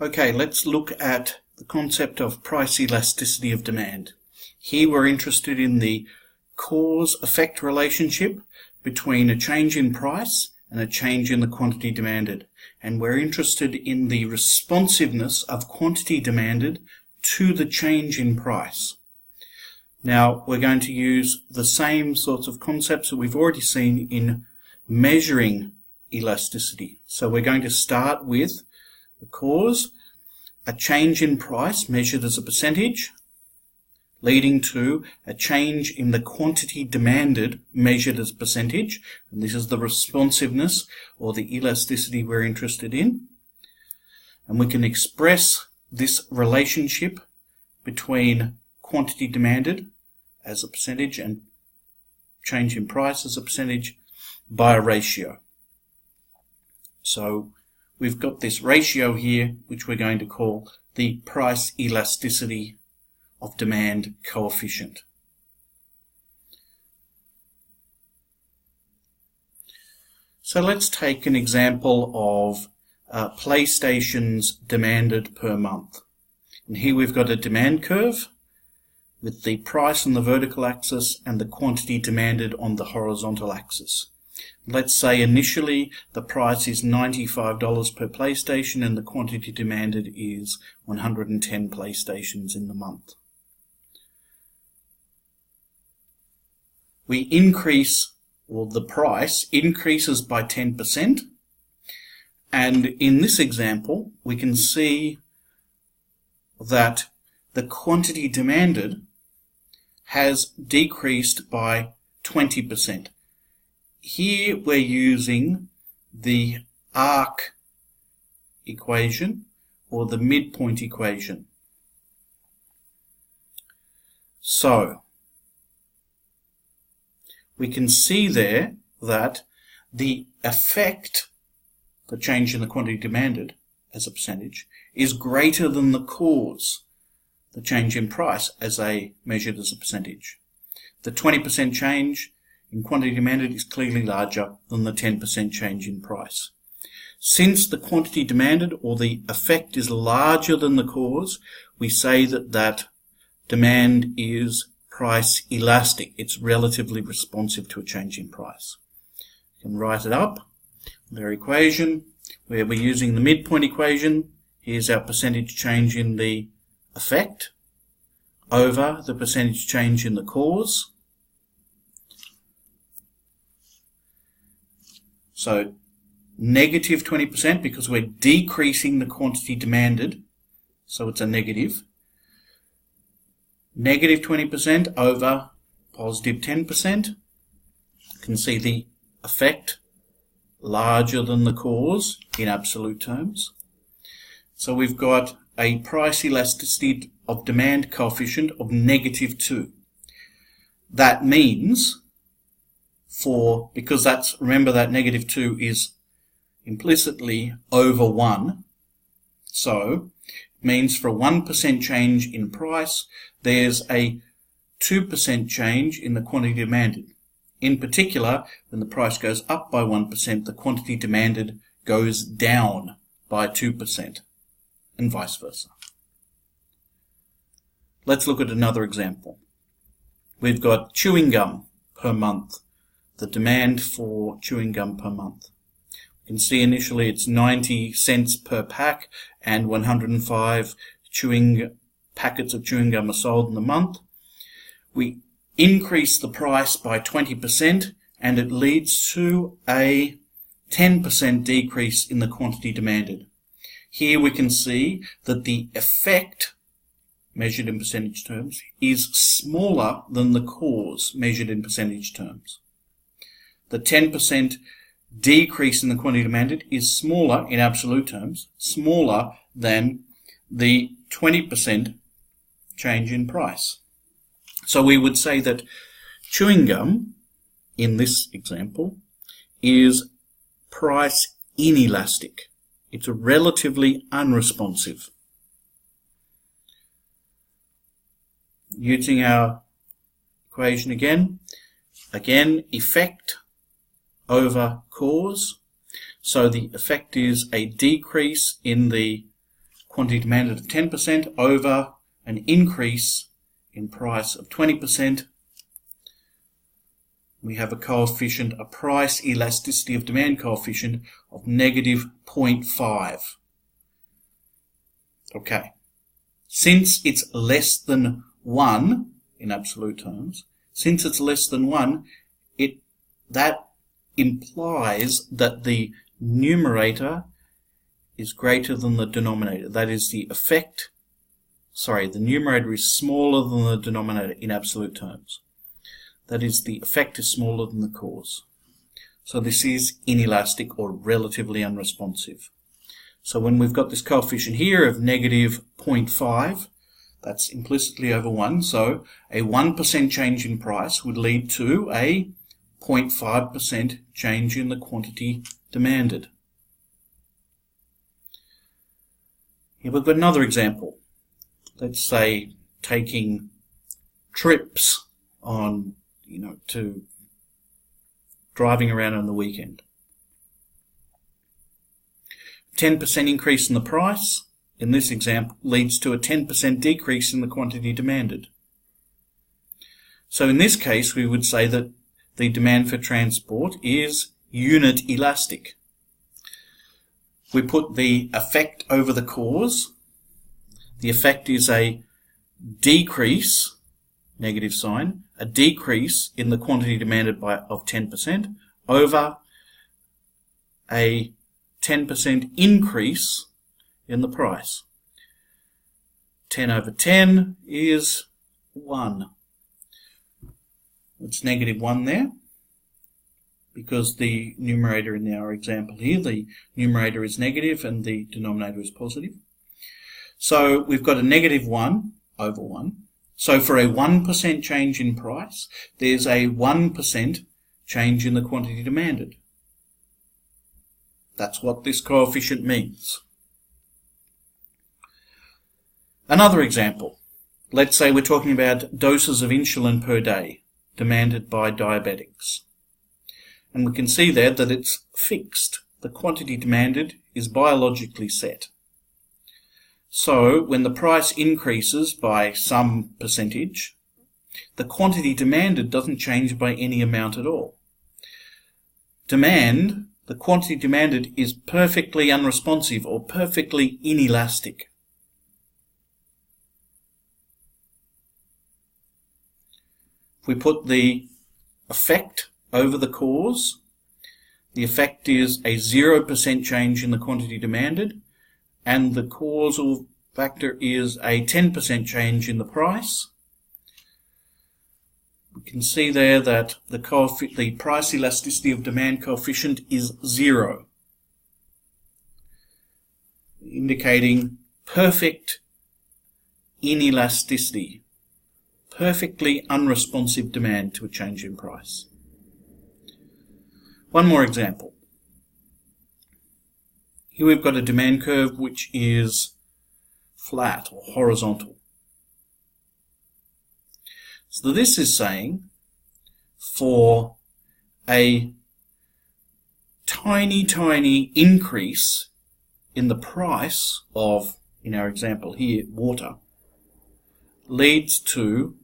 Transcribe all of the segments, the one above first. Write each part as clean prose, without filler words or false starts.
Okay, let's look at the concept of price elasticity of demand. Here we're interested in the cause-effect relationship between a change in price and a change in the quantity demanded. And we're interested in the responsiveness of quantity demanded to the change in price. Now, we're going to use the same sorts of concepts that we've already seen in measuring elasticity. So we're going to start with the cause, a change in price measured as a percentage, leading to a change in the quantity demanded measured as percentage. And this is the responsiveness or the elasticity we're interested in. And we can express this relationship between quantity demanded as a percentage and change in price as a percentage by a ratio. So we've got this ratio here, which we're going to call the price elasticity of demand coefficient. So let's take an example of PlayStations demanded per month. And here we've got a demand curve with the price on the vertical axis and the quantity demanded on the horizontal axis. Let's say initially the price is $95 per PlayStation and the quantity demanded is 110 PlayStations in the month. We increase, or the price increases by 10%, and in this example we can see that the quantity demanded has decreased by 20%. Here we're using the arc equation or the midpoint equation. So we can see there that the effect, the change in the quantity demanded as a percentage, is greater than the cause, the change in price measured as a percentage. The 20% change in quantity demanded is clearly larger than the 10% change in price. Since the quantity demanded or the effect is larger than the cause, we say that demand is price elastic. It's relatively responsive to a change in price. You can write it up, their equation, where we're using the midpoint equation. Here's our percentage change in the effect over the percentage change in the cause. So negative 20% because we're decreasing the quantity demanded, so it's a negative. Negative 20% over positive 10%. You can see the effect larger than the cause in absolute terms. So we've got a price elasticity of demand coefficient of -2. That means remember that -2 is implicitly over 1. So it means for a 1% change in price, there's a 2% change in the quantity demanded. In particular, when the price goes up by 1%, the quantity demanded goes down by 2%, and vice versa. Let's look at another example. We've got chewing gum per month, the demand for chewing gum per month. You can see initially it's 90 cents per pack and 105 packets of chewing gum are sold in the month. We increase the price by 20% and it leads to a 10% decrease in the quantity demanded. Here we can see that the effect, measured in percentage terms, is smaller than the cause, measured in percentage terms. The 10% decrease in the quantity demanded is smaller in absolute terms, smaller than the 20% change in price. So we would say that chewing gum, in this example, is price inelastic. It's relatively unresponsive. Using our equation again, effect over cause. So the effect is a decrease in the quantity demanded of 10% over an increase in price of 20, we have a coefficient, a price elasticity of demand coefficient of negative 0.5. Okay. Since it's less than 1 in absolute terms, since it's less than 1, that implies that the numerator is greater than the denominator. That is, the numerator is smaller than the denominator in absolute terms. That is, the effect is smaller than the cause. So this is inelastic or relatively unresponsive. So when we've got this coefficient here of negative 0.5, that's implicitly over 1, so a 1% change in price would lead to a 0.5% change in the quantity demanded. Here we've got another example. Let's say taking trips on, to driving around on the weekend. 10% increase in the price, in this example, leads to a 10% decrease in the quantity demanded. So in this case, we would say that the demand for transport is unit elastic. We put the effect over the cause. The effect is a decrease, negative sign, a decrease in the quantity demanded of 10% over a 10% increase in the price. 10 over 10 is 1. It's negative 1 there, because the numerator in our example here, the numerator is negative and the denominator is positive. So we've got a negative 1 over 1. So for a 1% change in price, there's a 1% change in the quantity demanded. That's what this coefficient means. Another example. Let's say we're talking about doses of insulin per day demanded by diabetics. And we can see there that it's fixed. The quantity demanded is biologically set. So when the price increases by some percentage, the quantity demanded doesn't change by any amount at all. The quantity demanded is perfectly unresponsive or perfectly inelastic. If we put the effect over the cause, the effect is a 0% change in the quantity demanded, and the causal factor is a 10% change in the price. We can see there that the price elasticity of demand coefficient is 0, indicating perfect inelasticity, perfectly unresponsive demand to a change in price. One more example. Here we've got a demand curve which is flat or horizontal. So this is saying for a tiny increase in the price of, in our example here, water, leads to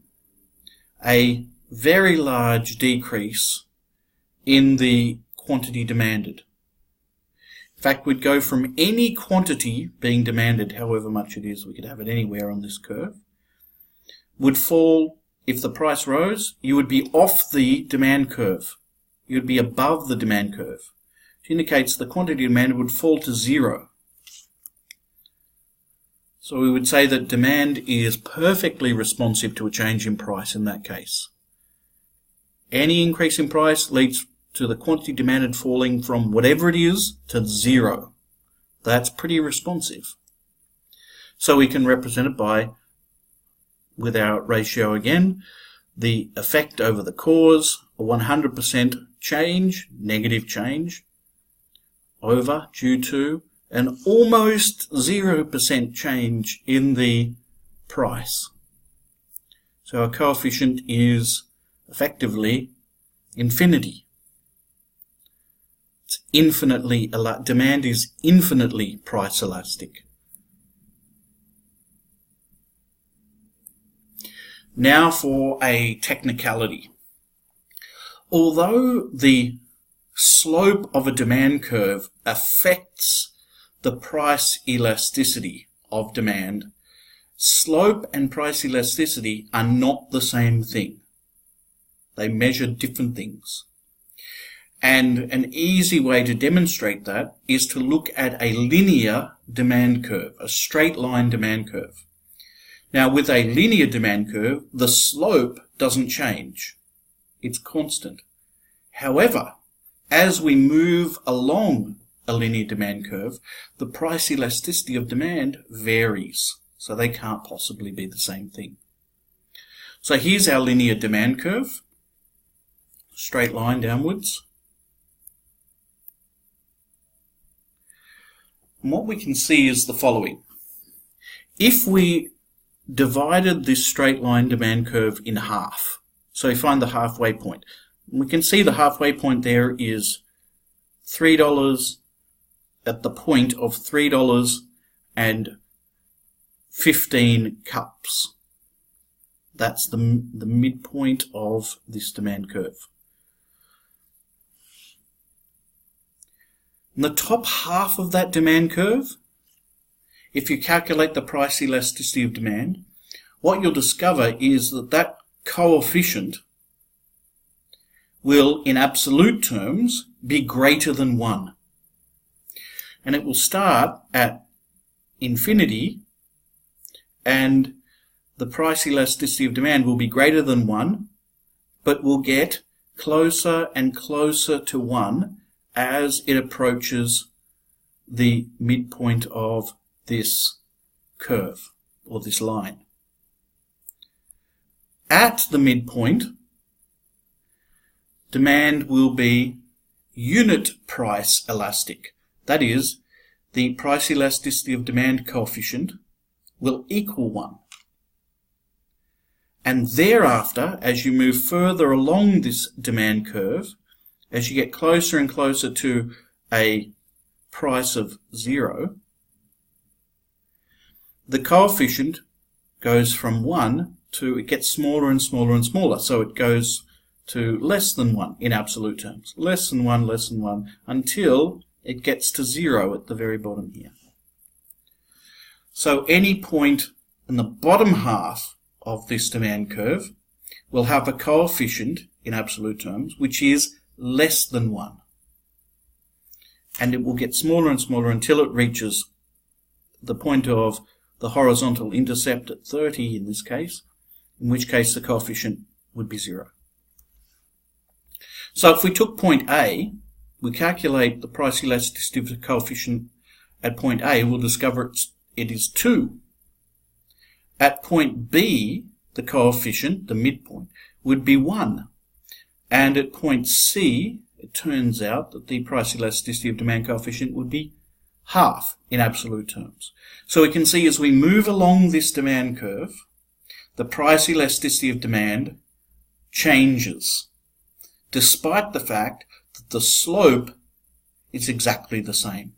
a very large decrease in the quantity demanded. In fact, we'd go from any quantity being demanded, however much it is, we could have it anywhere on this curve, would fall. If the price rose, you would be off the demand curve. You would be above the demand curve, which indicates the quantity demanded would fall to 0. So we would say that demand is perfectly responsive to a change in price in that case. Any increase in price leads to the quantity demanded falling from whatever it is to 0. That's pretty responsive. So we can represent it by, with our ratio again, the effect over the cause, a 100% change, negative change, over due to an almost 0% change in the price. So our coefficient is effectively infinity. It's infinitely, demand is infinitely price elastic. Now for a technicality. Although the slope of a demand curve affects the price elasticity of demand, slope and price elasticity are not the same thing. They measure different things. And an easy way to demonstrate that is to look at a linear demand curve, a straight line demand curve. Now, with a linear demand curve, the slope doesn't change. It's constant. However, as we move along a linear demand curve, the price elasticity of demand varies. So they can't possibly be the same thing. So here's our linear demand curve. Straight line downwards. And what we can see is the following. If we divided this straight line demand curve in half, so we find the halfway point, we can see the halfway point there is $3 at the point of $3.15 cups. That's the midpoint of this demand curve. In the top half of that demand curve, if you calculate the price elasticity of demand, what you'll discover is that that coefficient will, in absolute terms, be greater than 1. And it will start at infinity, and the price elasticity of demand will be greater than 1, but will get closer and closer to 1 as it approaches the midpoint of this curve, or this line. At the midpoint, demand will be unit price elastic. That is, the price elasticity of demand coefficient will equal 1. And thereafter, as you move further along this demand curve, as you get closer and closer to a price of 0, the coefficient goes from 1 to, it gets smaller and smaller and smaller. So it goes to less than 1 in absolute terms. Less than 1, until it gets to 0 at the very bottom here. So any point in the bottom half of this demand curve will have a coefficient in absolute terms which is less than 1. And it will get smaller and smaller until it reaches the point of the horizontal intercept at 30 in this case, in which case the coefficient would be 0. So if we took point A, we calculate the price elasticity of the coefficient at point A, we'll discover it is 2. At point B, the coefficient, the midpoint, would be 1. And at point C, it turns out that the price elasticity of demand coefficient would be half in absolute terms. So we can see as we move along this demand curve, the price elasticity of demand changes, despite the fact that the slope is exactly the same.